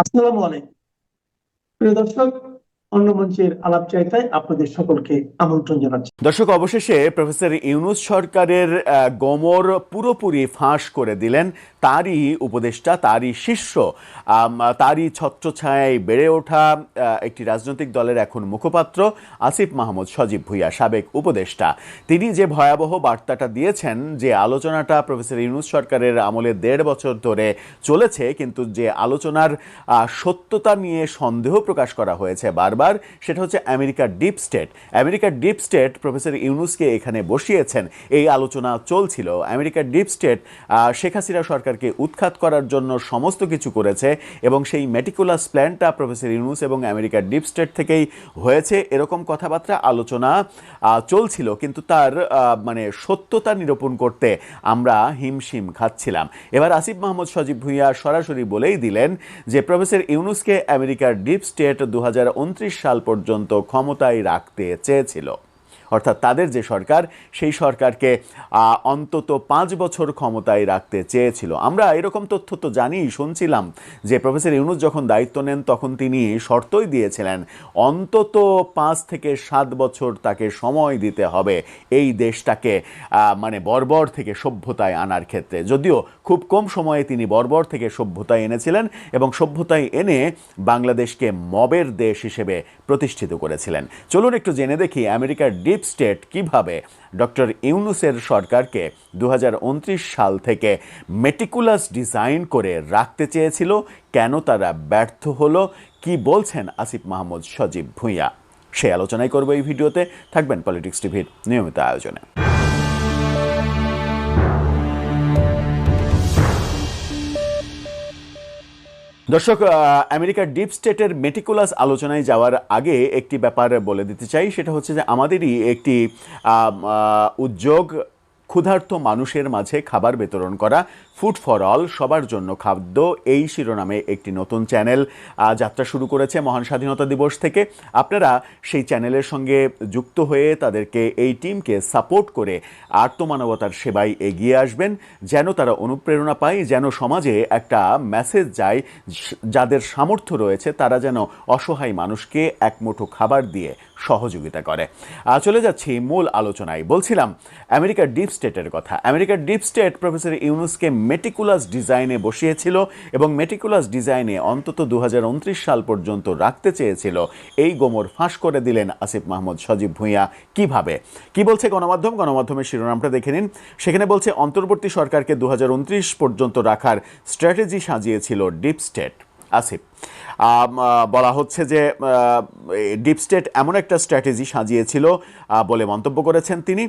আসসালামু আলাইকুম প্রিয় দর্শক, অন্য মঞ্চের আলাপচারিতায় আপনাদের সকলকে আমন্ত্রণ জানাচ্ছি। দর্শক, অবশেষে প্রফেসর ইউনূস সরকারের গোমর পুরোপুরি ফাঁস করে দিলেন তারই উপদেষ্টা, তারই শিষ্য, তারই ছত্রছায়ায় বেড়ে ওঠা একটি রাজনৈতিক দলের এখন মুখপাত্র আসিফ মাহমুদ সজীব ভুঁইয়া, সাবেক উপদেষ্টা। তিনি যে ভয়াবহ বার্তাটা দিয়েছেন, যে আলোচনাটা প্রফেসর ইউনূস সরকারের আমলে ১.৫ বছর ধরে চলেছে, কিন্তু যে আলোচনার সত্যতা নিয়ে সন্দেহ প্রকাশ করা হয়েছে বারবার, সেটা হচ্ছে আমেরিকার ডিপ স্টেট। আমেরিকার ডিপ স্টেট প্রফেসর ইউনূসকে এখানে বসিয়েছেন। এই আলোচনা চলছিল। আমেরিকার ডিপ স্টেট শেখ হাসিনা সরকারকে উৎখাত করার জন্য সমস্ত কিছু করেছে, এবং সেই মেটিকুলাস প্ল্যানটা প্রফেসর ইউনূস এবং আমেরিকার ডিপ স্টেট থেকেই হয়েছে, এরকম কথাবার্তা আলোচনা চলছিল। কিন্তু তার সত্যতা নিরূপণ করতে আমরা হিমশিম খাচ্ছিলাম। এবার আসিফ মাহমুদ সজীব ভুঁইয়া সরাসরি বলেই দিলেন যে প্রফেসর ইউনূসকে আমেরিকার ডিপ স্টেট ২০২৯ সাল পর্যন্ত ক্ষমতায় রাখতে চেয়েছিল। অর্থাৎ তাদের যে সরকার, সেই সরকারকে অন্তত ৫ বছর ক্ষমতায় রাখতে চেয়েছিল। আমরা এরকম তথ্য তো জানি, শুনছিলাম যে প্রফেসর ইউনূস যখন দায়িত্ব নেন তখন তিনি শর্তই দিয়েছিলেন অন্তত ৫ থেকে ৭ বছর তাকে সময় দিতে হবে এই দেশটাকে বর্বর থেকে সভ্যতায় আনার ক্ষেত্রে। যদিও খুব কম সময়ে তিনি বর্বর থেকে সভ্যতায় এনেছিলেন, এবং সভ্যতায় এনে বাংলাদেশকে মবের দেশ হিসেবে প্রতিষ্ঠিত করেছিলেন। চলুন একটু জেনে দেখি আমেরিকার ডিপ স্টেট কিভাবে ডক্টর ইউনূসের সরকারকে ২০২৯ সাল থেকে মেটিকুলাস ডিজাইন করে রাখতে চেয়েছিল, কেন তারা ব্যর্থ হলো, কি বলছেন আসিফ মাহমুদ সজীব ভুঁইয়া। সেই আলোচনাই করব এই ভিডিওতে। থাকবেন পলিটিক্স টিভির নিয়মিত আয়োজনে। দর্শক, আমেরিকার ডিপ স্টেটের মেটিকুলাস আলোচনায় যাওয়ার আগে একটি ব্যাপার বলে দিতে চাই। সেটা হচ্ছে যে আমাদেরই একটি উদ্যোগ, ক্ষুধার্ত মানুষের মাঝে খাবার বিতরণ করা, ফুড ফর অল, সবার জন্য খাদ্য, এই শিরোনামে একটি নতুন চ্যানেল যাত্রা শুরু করেছে মহান স্বাধীনতা দিবস থেকে। আপনারা সেই চ্যানেলের সঙ্গে যুক্ত হয়ে তাদেরকে, এই টিমকে সাপোর্ট করে আর্তমানবতার সেবায় এগিয়ে আসবেন, যেন তারা অনুপ্রেরণা পায়, যেন সমাজে একটা মেসেজ যায়, যাদের সামর্থ্য রয়েছে তারা যেন অসহায় মানুষকে এক মুঠো খাবার দিয়ে সহযোগিতা করে। চলে যাচ্ছি মূল আলোচনায়। বলছিলাম আমেরিকার ডিপ স্টেটের কথা। আমেরিকার ডিপ স্টেট প্রফেসর ইউনূসকে মেটিকুলাস ডিজাইনে বসিয়েছিল, এবং মেটিকুলাস ডিজাইনে অন্তত ২০২৯ সাল পর্যন্ত রাখতে চেয়েছিল। এই গোমর ফাঁস করে দিলেন আসিফ মাহমুদ সজীব ভুঁইয়া। কিভাবে, কি বলছে গণমাধ্যমের শিরোনামটা দেখে নিন। সেখানে বলছে অন্তর্বর্তী সরকারকে ২০২৯ পর্যন্ত রাখার স্ট্র্যাটেজি সাজিয়েছিল ডিপ স্টেট। আসিফ বলা হচ্ছে যে ডিপ স্টেট এমন একটা স্ট্র্যাটেজি সাজিয়েছিল বলে মন্তব্য করেছেন তিনি।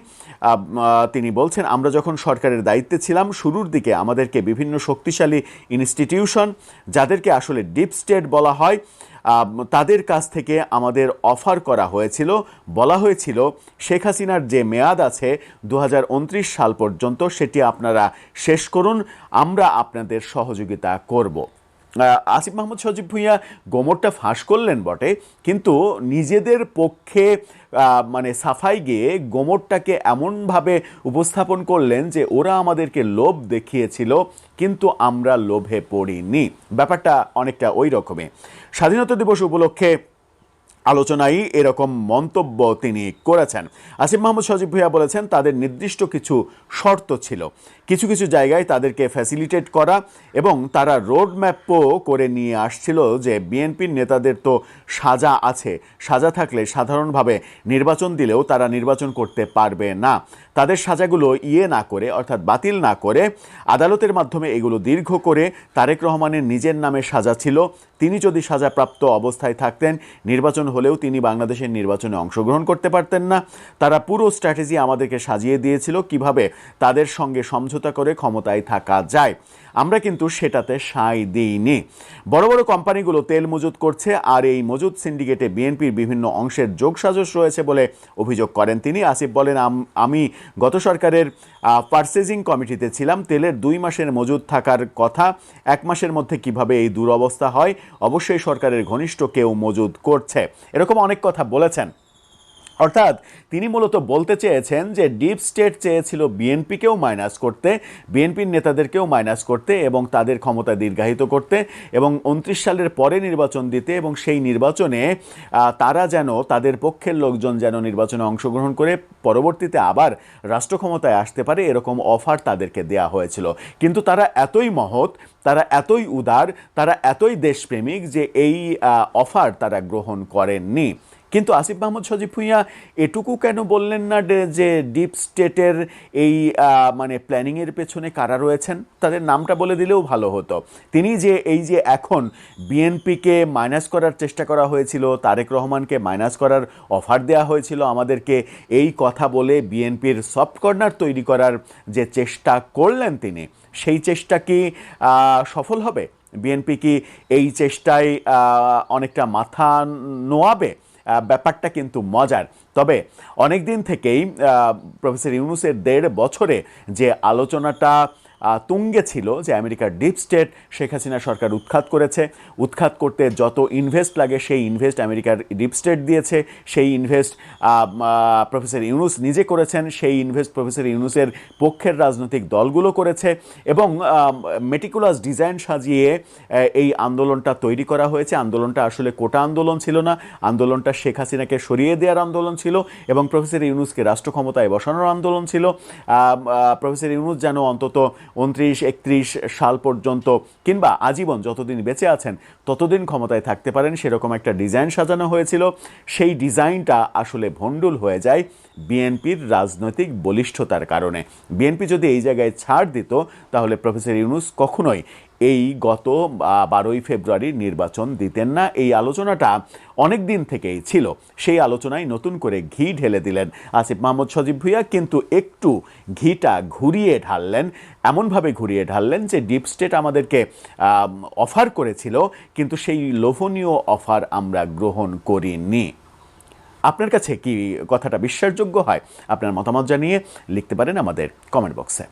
তিনি বলছেন, আমরা যখন সরকারের দায়িত্বে ছিলাম, শুরুর দিকে আমাদেরকে বিভিন্ন শক্তিশালী ইনস্টিটিউশন, যাদেরকে আসলে ডিপ স্টেট বলা হয়, তাদের কাছ থেকে আমাদের অফার করা হয়েছিল, বলা হয়েছিল শেখ হাসিনার যে মেয়াদ আছে ২০২৯ সাল পর্যন্ত, সেটি আপনারা শেষ করুন, আমরা আপনাদের সহযোগিতা করব। আসিফ মাহমুদ সজীব ভুঁইয়া গোমরটা ফাঁস করলেন বটে, কিন্তু নিজেদের পক্ষে সাফাই গিয়ে গোমরটাকে এমনভাবে উপস্থাপন করলেন যে ওরা আমাদেরকে লোভ দেখিয়েছিল, কিন্তু আমরা লোভে পড়িনি। ব্যাপারটা অনেকটা ওই রকমই। স্বাধীনতা দিবস উপলক্ষে আলোচনায় এরকম মন্তব্য তিনি করেছেন। আসিফ মাহমুদ সজীব ভুঁইয়া বলেছেন তাদের নির্দিষ্ট কিছু শর্ত ছিল, কিছু কিছু জায়গায় তাদেরকে ফ্যাসিলিটেট করা, এবং তারা রোড ম্যাপও করে নিয়ে আসছিল যে বিএনপির নেতাদের তো সাজা আছে, সাজা থাকলে সাধারণভাবে নির্বাচন দিলেও তারা নির্বাচন করতে পারবে না। তাদের সাজাগুলো না করে, অর্থাৎ বাতিল না করে, আদালতের মাধ্যমে এগুলো দীর্ঘ করে তারেক রহমানের নিজের নামে সাজা ছিল। তিনি যদি সাজাপ্রাপ্ত অবস্থায় থাকতেন, নির্বাচন হলেও তিনি বাংলাদেশের নির্বাচনে অংশগ্রহণ করতে পারতেন না। তারা পুরো স্ট্র্যাটেজি আমাদেরকে সাজিয়ে দিয়েছিল কিভাবে তাদের সঙ্গে সমঝোতা করে ক্ষমতায় থাকা যায়। আমরা কিন্তু সেটাতে সায় দিইনি। বড় বড় কোম্পানিগুলো তেল মজুত করছে, আর এই মজুত সিন্ডিকেটে বিএনপির বিভিন্ন অংশের যোগসাজশ রয়েছে বলে অভিযোগ করেন তিনি। আসিফ বলেন, আমি গত সরকারের পারচেজিং কমিটিতে ছিলাম, তেলের ২ মাসের মজুত থাকার কথা, ১ মাসের মধ্যে কিভাবে এই দুরবস্থা হয়, অবশ্যই সরকারের ঘনিষ্ঠ কেউ মজুত করছে। এরকম অনেক কথা বলেছেন। অর্থাৎ তিনি মূলত বলতে চেয়েছেন যে ডিপ স্টেট চেয়েছিল বিএনপিকেও মাইনাস করতে, বিএনপির নেতাদেরকেও মাইনাস করতে এবং তাদের ক্ষমতা দীর্ঘায়িত করতে এবং 29 সালের পরে নির্বাচন দিতে, এবং সেই নির্বাচনে তারা যেন, তাদের পক্ষের লোকজন যেন নির্বাচনে অংশগ্রহণ করে পরবর্তীতে আবার রাষ্ট্র ক্ষমতায় আসতে পারে, এরকম অফার তাদেরকে দেয়া হয়েছিল। কিন্তু তারা এতই মহৎ, তারা এতই উদার, তারা এতই দেশপ্রেমিক যে এই অফার তারা গ্রহণ করেননি। কিন্তু আসিফ মাহমুদ সজীব ভুঁইয়া এটুকু কেন বললেন না যে ডিপ স্টেটের এই মানে প্ল্যানিংয়ের পেছনে কারা রয়েছেন, তাদের নামটা বলে দিলেও ভালো হতো। তিনি যে এই যে এখন বিএনপিকে মাইনাস করার চেষ্টা করা হয়েছিল, তারেক রহমানকে মাইনাস করার অফার দেওয়া হয়েছিল আমাদেরকে, এই কথা বলে বিএনপির সফট কর্নার তৈরি করার যে চেষ্টা করলেন তিনি, সেই চেষ্টা কি সফল হবে? বিএনপি কি এই চেষ্টায় অনেকটা মাথা নোয়াবে? ব্যাপারটা কিন্তু মজার। তবে অনেক দিন থেকেই প্রফেসর ইউনূসের 1.5 বছরে যে আলোচনাটা তুঙ্গে ছিল যে আমেরিকার ডিপ স্টেট শেখ হাসিনা সরকার উৎখাত করেছে, উৎখাত করতে যত ইনভেস্ট লাগে সেই ইনভেস্ট আমেরিকার ডিপ স্টেট দিয়েছে, সেই ইনভেস্ট প্রফেসর ইউনূস নিজে করেছেন, সেই ইনভেস্ট প্রফেসর ইউনূসের পক্ষের রাজনৈতিক দলগুলো করেছে এবং মেটিকুলাস ডিজাইন সাজিয়ে এই আন্দোলনটা তৈরি করা হয়েছে। আন্দোলনটা আসলে কোটা আন্দোলন ছিল না, আন্দোলনটা শেখ হাসিনাকে সরিয়ে দেওয়ার আন্দোলন ছিল এবং প্রফেসর ইউনূসকে রাষ্ট্র ক্ষমতায় বসানোর আন্দোলন ছিল। প্রফেসর ইউনূস যেন অন্তত 29-31 সাল পর্যন্ত কিংবা আজীবন যতদিন বেঁচে আছেন ততদিন ক্ষমতায় থাকতে পারেন, সেরকম একটা ডিজাইন সাজানো হয়েছিল। সেই ডিজাইনটা আসলে ভণ্ডুল হয়ে যায় বিএনপির রাজনৈতিক বলিষ্ঠতার কারণে। বিএনপি যদি এই জায়গায় ছাড় দিত তাহলে প্রফেসর ইউনূস কখনোই এই গত 12ই ফেব্রুয়ারি নির্বাচন দিতেন না। এই আলোচনাটা অনেক দিন থেকেই ছিল, সেই আলোচনায় নতুন করে ঘি ঢেলে দিলেন আসিফ মাহমুদ সজীব ভুঁইয়া, কিন্তু একটু ঘিটা ঘুরিয়ে ঢাললেন, এমনভাবে ঘুরিয়ে ঢাললেন যে ডিপ স্টেট আমাদেরকে অফার করেছিল কিন্তু সেই লোভনীয় অফার আমরা গ্রহণ করিনি। আপনার কাছে কি কথাটা বিশ্বাসযোগ্য হয়? আপনার মতামত জানিয়ে লিখতে পারেন আমাদের কমেন্ট বক্সে।